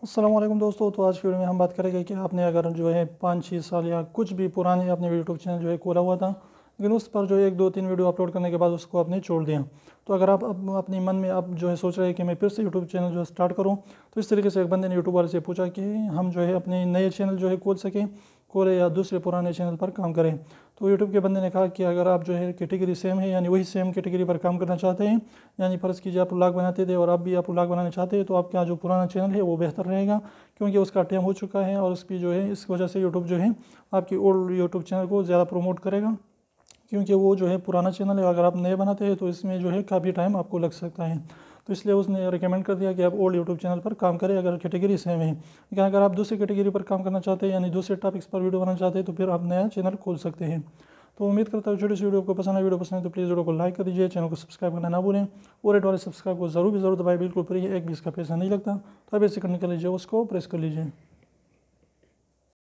अस्सलाम वालेकुम दोस्तों। तो आज की वीडियो में हम बात करेंगे कि आपने अगर जो है 5-6 साल या कुछ भी पुराने अपने यूट्यूब चैनल जो है खोला हुआ था, लेकिन उस पर जो है 1-2-3 वीडियो अपलोड करने के बाद उसको आपने छोड़ दिया। तो अगर आप अपने मन में अब जो है सोच रहे हैं कि मैं फिर से यूट्यूब चैनल जो है स्टार्ट करूं, तो इस तरीके से एक बंदे ने यूट्यूब वाले से पूछा कि हम जो है अपने नए चैनल जो है खोलें या दूसरे पुराने चैनल पर काम करें। तो यूट्यूब के बंदे ने कहा कि अगर आप जो है कैटेगरी सेम है, यानी वही सेम कैटेगरी पर काम करना चाहते हैं, यानी फ़र्ज़ कीजिए आप व्लॉग बनाते थे और अब भी आप व्लॉग बनाना चाहते हैं, तो आपका जो पुराना चैनल है वो बेहतर रहेगा, क्योंकि उसका टाइम हो चुका है और उसकी जो है इस वजह से यूट्यूब जो है आपकी ओल्ड यूट्यूब चैनल को ज़्यादा प्रमोट करेगा, क्योंकि वो जो है पुराना चैनल है। अगर आप नए बनाते हैं तो इसमें जो है काफ़ी टाइम आपको लग सकता है। तो इसलिए उसने रिकमेंड कर दिया कि आप ओल्ड यूट्यूब चैनल पर काम करें अगर कैटेगरी सेम है। लेकिन अगर आप दूसरी कैटेगरी पर काम करना चाहते हैं, यानी दूसरे टॉपिक्स पर वीडियो बनाना चाहते हैं, तो फिर आप नया चैनल खोल सकते हैं। तो उम्मीद करता हूँ छोटी सी वीडियो आपको पसंद है। वीडियो पसंद है तो प्लीज़ वीडियो को लाइक कर दीजिए, चैनल को सब्सक्राइब करना ना भूलें और रेड वाले सब्सक्राइब को ज़रूर दबाएं। बिल्कुल फ्री है, एक भी इसका पैसा नहीं लगता। तो अब ऐसे करने के लिए जो उसको प्रेस कर लीजिए।